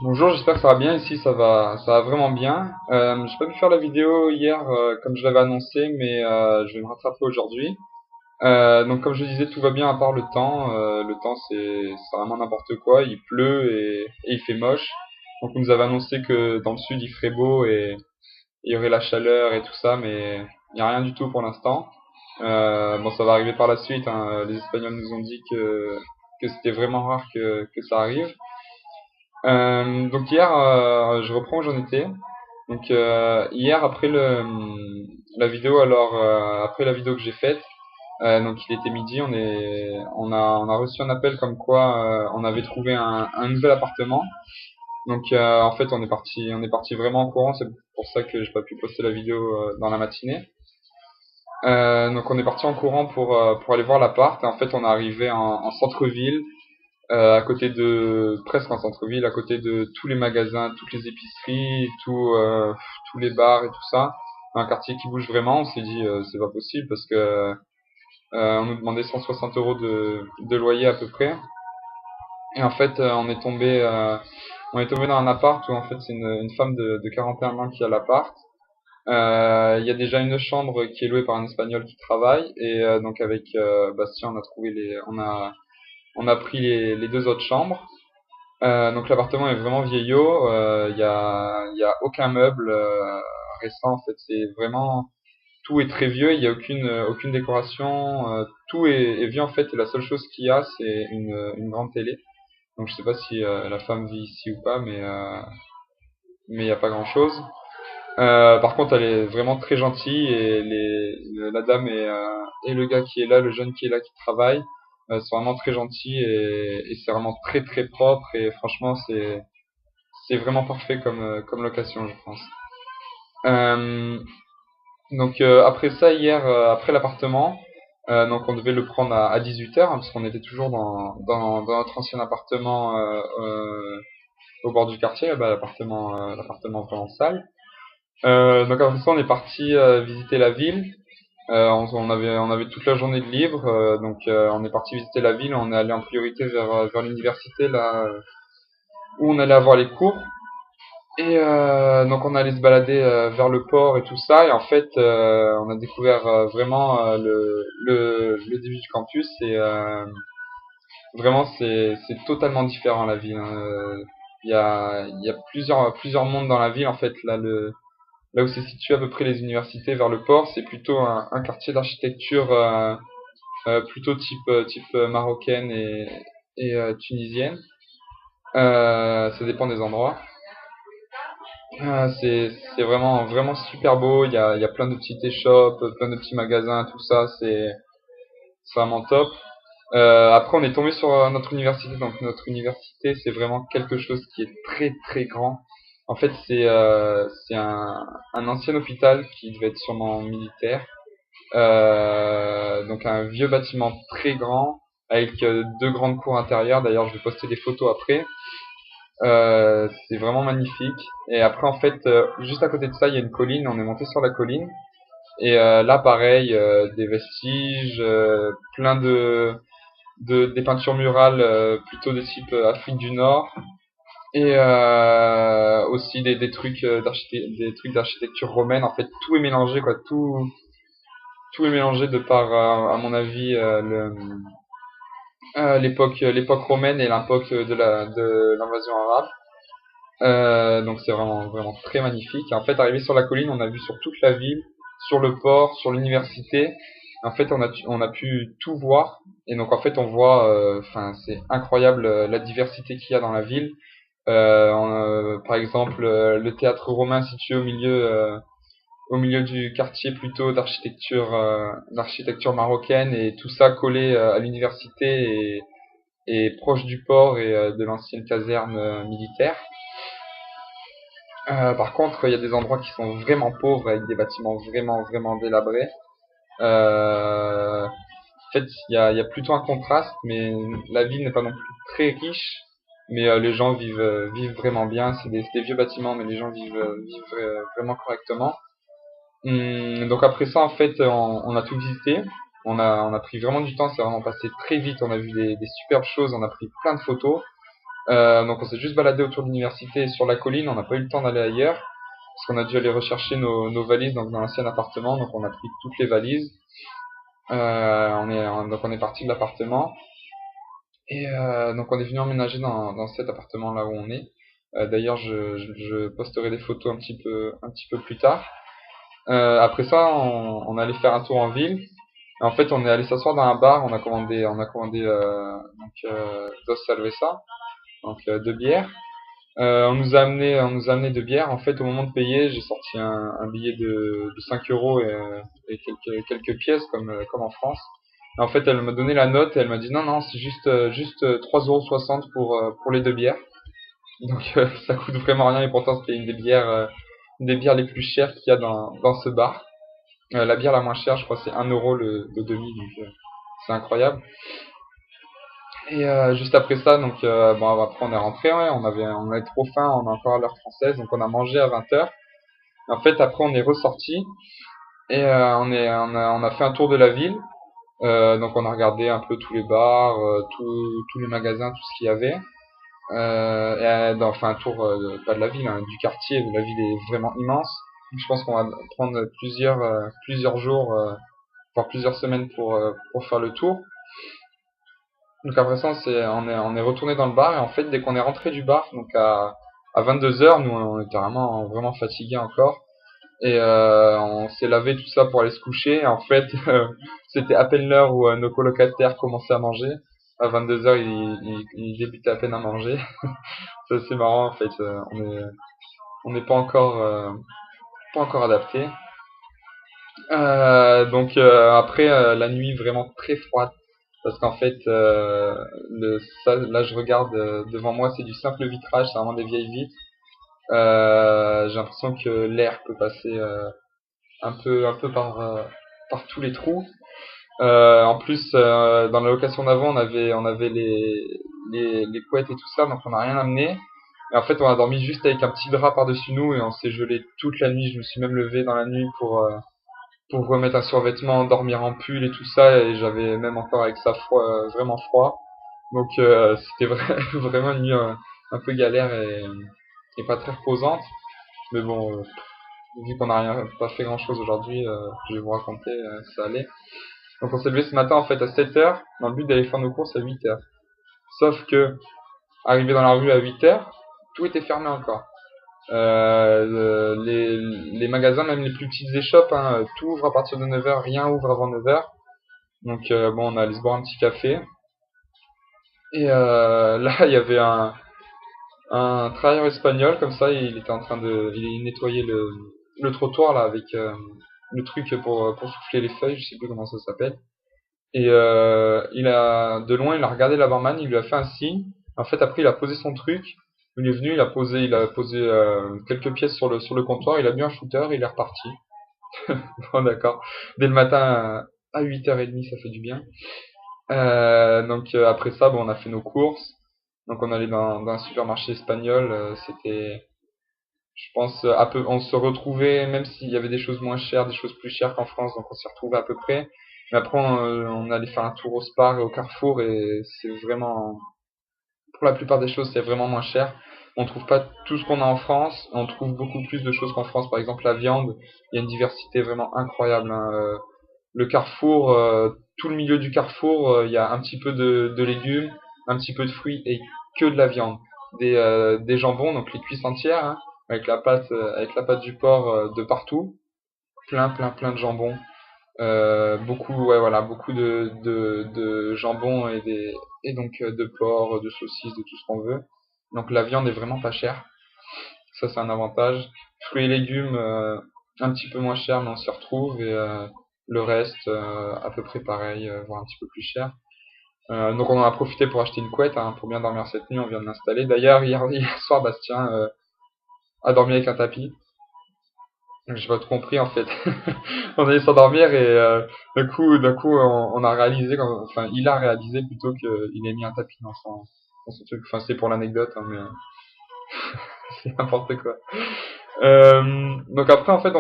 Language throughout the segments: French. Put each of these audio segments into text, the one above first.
Bonjour, j'espère que ça va bien. Ici, ça va vraiment bien. J'ai pas pu faire la vidéo hier comme je l'avais annoncé, mais je vais me rattraper aujourd'hui. Donc, comme je disais, tout va bien à part le temps. Le temps, c'est vraiment n'importe quoi. Il pleut et il fait moche. Donc, on nous avait annoncé que dans le sud, il ferait beau et il y aurait la chaleur et tout ça, mais il n'y a rien du tout pour l'instant. Bon, ça va arriver par la suite, hein. Les Espagnols nous ont dit que c'était vraiment rare que ça arrive. Donc hier, je reprends où j'en étais. Donc hier après la vidéo, après la vidéo que j'ai faite, donc il était midi, on a reçu un appel comme quoi on avait trouvé un nouvel appartement. Donc en fait on est parti vraiment en courant. C'est pour ça que j'ai pas pu poster la vidéo dans la matinée. Donc on est parti en courant pour aller voir l'appart. Et en fait on est arrivé en centre-ville, à côté de presque en centre-ville, à côté de tous les magasins, toutes les épiceries, tous les bars et tout ça. Un quartier qui bouge vraiment. On s'est dit c'est pas possible parce que on nous demandait 160 euros de loyer à peu près. Et en fait on est tombé dans un appart où en fait c'est une femme de 41 ans qui a l'appart. Il y a déjà une chambre qui est louée par un Espagnol qui travaille et donc avec Bastien on a trouvé on a pris les deux autres chambres. Donc l'appartement est vraiment vieillot, il y a aucun meuble récent en fait, c'est vraiment tout est très vieux, il y a aucune décoration, tout est vieux en fait et la seule chose qu'il y a c'est une grande télé. Donc je sais pas si la femme vit ici ou pas mais il y a pas grand-chose. Par contre elle est vraiment très gentille et la dame et le gars qui est là, le jeune qui est là qui travaille sont vraiment très gentils et c'est vraiment très très propre et franchement c'est vraiment parfait comme location, je pense. Euh, donc après ça, hier, après l'appartement, donc on devait le prendre à 18h, parce qu'on était toujours dans notre ancien appartement au bord du quartier, là-bas, l'appartement vraiment sale. Donc après ça, on est parti visiter la ville. On avait toute la journée de libre, donc on est parti visiter la ville. On est allé en priorité vers l'université, là où on allait avoir les cours. Et donc on allait se balader vers le port et tout ça et en fait on a découvert vraiment le début du campus et vraiment c'est totalement différent la ville, hein. Il y a plusieurs mondes dans la ville en fait là où c'est situé à peu près les universités vers le port c'est plutôt un quartier d'architecture plutôt type marocaine et tunisienne. Ça dépend des endroits. C'est vraiment super beau. Il y a plein de petites échoppes, plein de petits magasins, tout ça. C'est vraiment top. Après, on est tombé sur notre université. Donc, notre université, c'est vraiment quelque chose qui est très très grand. En fait, c'est un ancien hôpital qui devait être sûrement militaire. Donc, un vieux bâtiment très grand avec deux grandes cours intérieures. D'ailleurs, je vais poster des photos après. C'est vraiment magnifique. Et après, en fait, juste à côté de ça, il y a une colline. On est monté sur la colline. Et là, pareil, des vestiges, plein des peintures murales plutôt de type Afrique du Nord. Et aussi des trucs des trucs d'architecture romaine. En fait, tout est mélangé, quoi. Tout est mélangé de par, à mon avis, l'époque romaine et l'époque de l'invasion arabe. Donc c'est vraiment très magnifique. Et en fait, arrivé sur la colline, on a vu sur toute la ville, sur le port, sur l'université. En fait, on a pu tout voir. Et donc en fait, on voit, enfin, c'est incroyable la diversité qu'il y a dans la ville. Par exemple, le théâtre romain situé au milieu du quartier plutôt d'architecture marocaine et tout ça collé à l'université et proche du port et de l'ancienne caserne militaire. Par contre, il y a des endroits qui sont vraiment pauvres avec des bâtiments vraiment délabrés. En fait, il y a plutôt un contraste, mais la ville n'est pas non plus très riche. Mais les gens vivent vraiment bien. C'est des vieux bâtiments, mais les gens vivent vraiment correctement. Donc après ça, en fait, on a tout visité. On a pris vraiment du temps. C'est vraiment passé très vite. On a vu des superbes choses. On a pris plein de photos. Donc on s'est juste baladé autour de l'université et sur la colline, on n'a pas eu le temps d'aller ailleurs, parce qu'on a dû aller rechercher nos valises donc, dans l'ancien appartement, donc on a pris toutes les valises. Donc on est parti de l'appartement, et donc on est venu emménager dans cet appartement là où on est. D'ailleurs je posterai des photos un petit peu plus tard. Après ça on allait faire un tour en ville. Et en fait, on est allé s'asseoir dans un bar, dos cerveza, donc deux bières. On nous a amené deux bières. En fait, au moment de payer, j'ai sorti un billet de 5 euros et quelques pièces comme en France. Et en fait, elle m'a donné la note et elle m'a dit non, non, c'est juste 3,60 € pour les deux bières. Donc ça coûte vraiment rien et pourtant c'était une des bières les plus chères qu'il y a dans ce bar. La bière la moins chère, je crois, c'est 1 € le demi, donc c'est incroyable. Et juste après ça, donc bon après on est rentré, ouais, on avait trop faim, on a encore l'heure française, donc on a mangé à 20 h. En fait après on est ressorti et on a fait un tour de la ville. Donc on a regardé un peu tous les bars, tous les magasins, tout ce qu'il y avait. Enfin un tour pas de la ville, hein, du quartier, où la ville est vraiment immense. Je pense qu'on va prendre plusieurs jours, voire plusieurs semaines pour faire le tour. Donc après ça, on est retourné dans le bar et en fait, dès qu'on est rentré du bar, donc à 22 h, nous on était vraiment fatigués encore et on s'est lavé tout ça pour aller se coucher. Et en fait, c'était à peine l'heure où nos colocataires commençaient à manger. À 22 h, ils débutaient à peine à manger. C'est assez marrant en fait. On n'est pas encore adapté. Donc après la nuit vraiment très froide parce qu'en fait là je regarde devant moi, c'est du simple vitrage, c'est vraiment des vieilles vitres. J'ai l'impression que l'air peut passer un peu par tous les trous. En plus dans la location d'avant on avait les couettes et tout ça, donc on n'a rien amené. Et en fait on a dormi juste avec un petit drap par-dessus nous et on s'est gelé toute la nuit. Je me suis même levé dans la nuit pour remettre un survêtement, dormir en pull et tout ça, et j'avais même encore avec ça vraiment froid. Donc c'était vraiment une nuit un peu galère et pas très reposante. Mais bon, vu qu'on n'a pas fait grand chose aujourd'hui, je vais vous raconter, ça allait. Donc on s'est levé ce matin en fait à 7 h dans le but d'aller faire nos courses à 8 h. Sauf que, arrivé dans la rue à 8 h, tout était fermé encore. Les magasins, même les plus petites échoppes, hein, tout ouvre à partir de 9 h, rien ouvre avant 9 h. Donc bon, on a allé se boire un petit café. Et là, il y avait un travailleur espagnol, comme ça, il nettoyait le trottoir là avec le truc pour souffler les feuilles, je sais plus comment ça s'appelle. Et de loin, il a regardé la barman, il lui a fait un signe. En fait, après, il a posé son truc. Il est venu, il a posé quelques pièces sur le comptoir, il a bu un shooter, il est reparti. Bon, d'accord. Dès le matin à 8h30, ça fait du bien. Donc après ça, bon, on a fait nos courses. Donc on allait dans un supermarché espagnol. C'était, je pense, on se retrouvait, même s'il y avait des choses moins chères, des choses plus chères qu'en France, donc on s'y retrouvait à peu près. Mais après, on allait faire un tour au Spar et au Carrefour et c'est vraiment, pour la plupart des choses, c'est vraiment moins cher. On trouve pas tout ce qu'on a en France. On trouve beaucoup plus de choses qu'en France. Par exemple, la viande, il y a une diversité vraiment incroyable, hein. Le Carrefour, tout le milieu du Carrefour, il y a un petit peu de légumes, un petit peu de fruits et que de la viande. Des jambons, donc les cuisses entières, hein, avec la pâte du porc de partout. Plein de jambons. Ouais, voilà, beaucoup de jambon et donc de porc, de saucisses, de tout ce qu'on veut. Donc la viande est vraiment pas chère. Ça, c'est un avantage. Fruits et légumes, un petit peu moins cher, mais on s'y retrouve. Et le reste, à peu près pareil, voire un petit peu plus cher. Donc on en a profité pour acheter une couette, hein, pour bien dormir cette nuit. On vient de l'installer. D'ailleurs, hier soir, Bastien a dormi avec un tapis. J'ai pas tout compris en fait. On allait s'endormir et d'un coup, on a réalisé, enfin, il a réalisé plutôt qu'il ait mis un tapis dans son truc. Enfin, c'est pour l'anecdote, hein, mais c'est n'importe quoi. Donc après, en fait,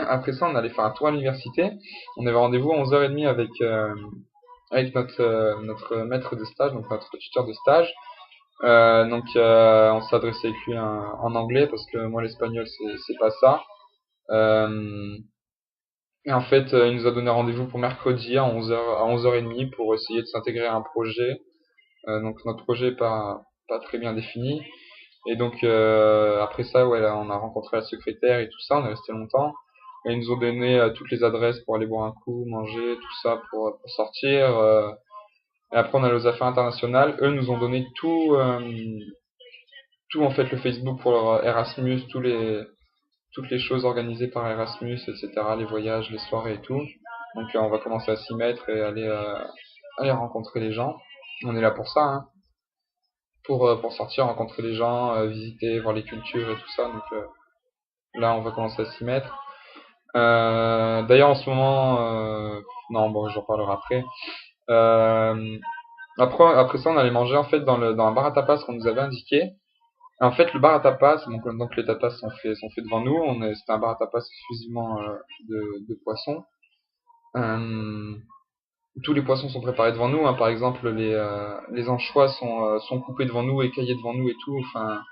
après ça, on allait faire un tour à l'université. On avait rendez-vous à 11h30 avec notre maître de stage, donc notre tuteur de stage. On s'est adressé avec lui en anglais parce que moi l'espagnol c'est pas ça. Euh, et en fait, il nous a donné rendez-vous pour mercredi à 11h, à 11h30 pour essayer de s'intégrer à un projet. Donc notre projet est pas très bien défini. Et donc après ça, ouais, là, on a rencontré la secrétaire et tout ça, on est resté longtemps. Et ils nous ont donné toutes les adresses pour aller boire un coup, manger, tout ça pour sortir. Et après on a les affaires internationales. Eux nous ont donné tout en fait le Facebook pour leur Erasmus, toutes les choses organisées par Erasmus, etc. Les voyages, les soirées et tout. Donc on va commencer à s'y mettre et aller rencontrer les gens. On est là pour ça, hein, pour sortir, rencontrer les gens, visiter, voir les cultures et tout ça. Donc là, on va commencer à s'y mettre. D'ailleurs, en ce moment, non, bon, j'en parlerai après. Euh, après ça, on allait manger en fait dans un bar à tapas qu'on nous avait indiqué. En fait, le bar à tapas, donc les tapas sont faits devant nous. C'était un bar à tapas exclusivement de poissons. Euh, Tous les poissons sont préparés devant nous, hein. Par exemple, les anchois sont coupés devant nous, écaillés devant nous et tout. Enfin,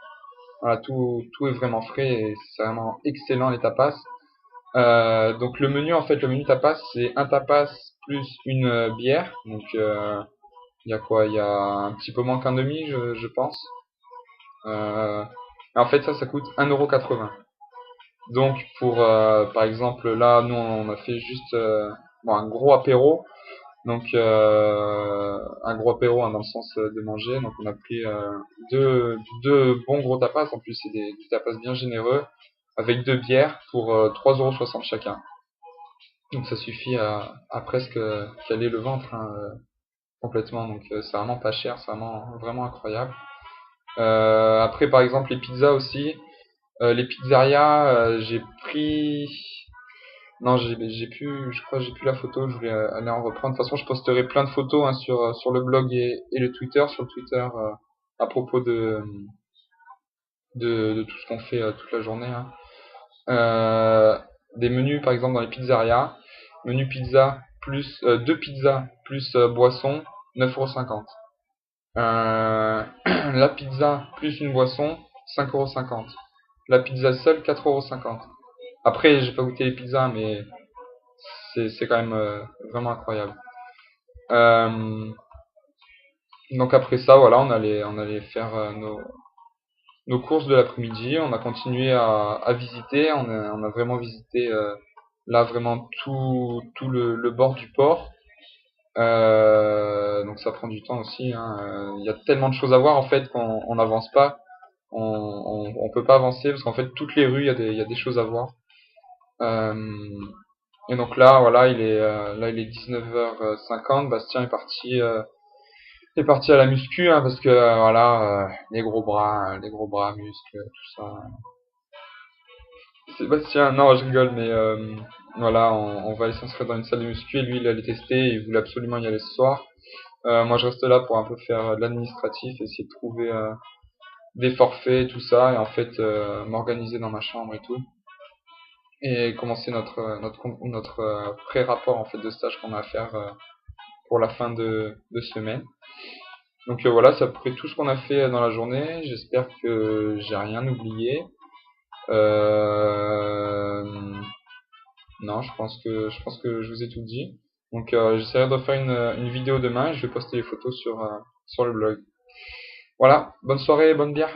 voilà, tout est vraiment frais et c'est vraiment excellent les tapas. Donc le menu, en fait, le menu tapas, c'est un tapas plus une bière. Donc il y a quoi? Il y a un petit peu moins qu'un demi, je pense. Et en fait, ça coûte 1,80 €. Donc par exemple, là, nous, on a fait juste un gros apéro. Donc un gros apéro, hein, dans le sens de manger. Donc on a pris deux bons gros tapas. En plus, c'est des tapas bien généreux avec deux bières pour 3,60 € chacun. Donc ça suffit à presque caler le ventre, hein, complètement. Donc c'est vraiment pas cher, c'est vraiment incroyable. Après, par exemple, les pizzas aussi. Les pizzerias, j'ai pris. Non, je crois que j'ai plus la photo, je voulais aller en reprendre. De toute façon, je posterai plein de photos, hein, sur le blog et le Twitter. Sur le Twitter, à propos de tout ce qu'on fait toute la journée, hein. Euh, des menus, par exemple, dans les pizzerias. Menu pizza plus deux pizzas plus boisson, 9,50 €. La pizza plus une boisson, 5,50 €. La pizza seule, 4,50 €. Après, j'ai pas goûté les pizzas, mais c'est quand même vraiment incroyable. Euh, donc après ça, voilà, on allait faire nos courses de l'après-midi. On a continué à visiter. On a vraiment visité là vraiment tout le bord du port. Donc ça prend du temps aussi, hein. Il y a tellement de choses à voir en fait qu'on n'avance pas. On peut pas avancer parce qu'en fait toutes les rues il y a des choses à voir. Euh, et donc là voilà là il est 19h50. Bastien est parti à la muscu, hein, parce que voilà, les gros bras, muscles, tout ça. Sébastien, non, je rigole, mais voilà, on va aller s'inscrire dans une salle de muscu et lui il allait tester, il voulait absolument y aller ce soir. Moi je reste là pour un peu faire de l'administratif, essayer de trouver des forfaits, tout ça, et en fait m'organiser dans ma chambre et tout. Et commencer notre pré-rapport en fait de stage qu'on a à faire pour la fin de semaine. Donc voilà, c'est à peu près tout ce qu'on a fait dans la journée. J'espère que j'ai rien oublié. Euh, non, je pense que je vous ai tout dit. Donc j'essaierai de faire une vidéo demain et je vais poster les photos sur le blog. Voilà, bonne soirée, bonne bière.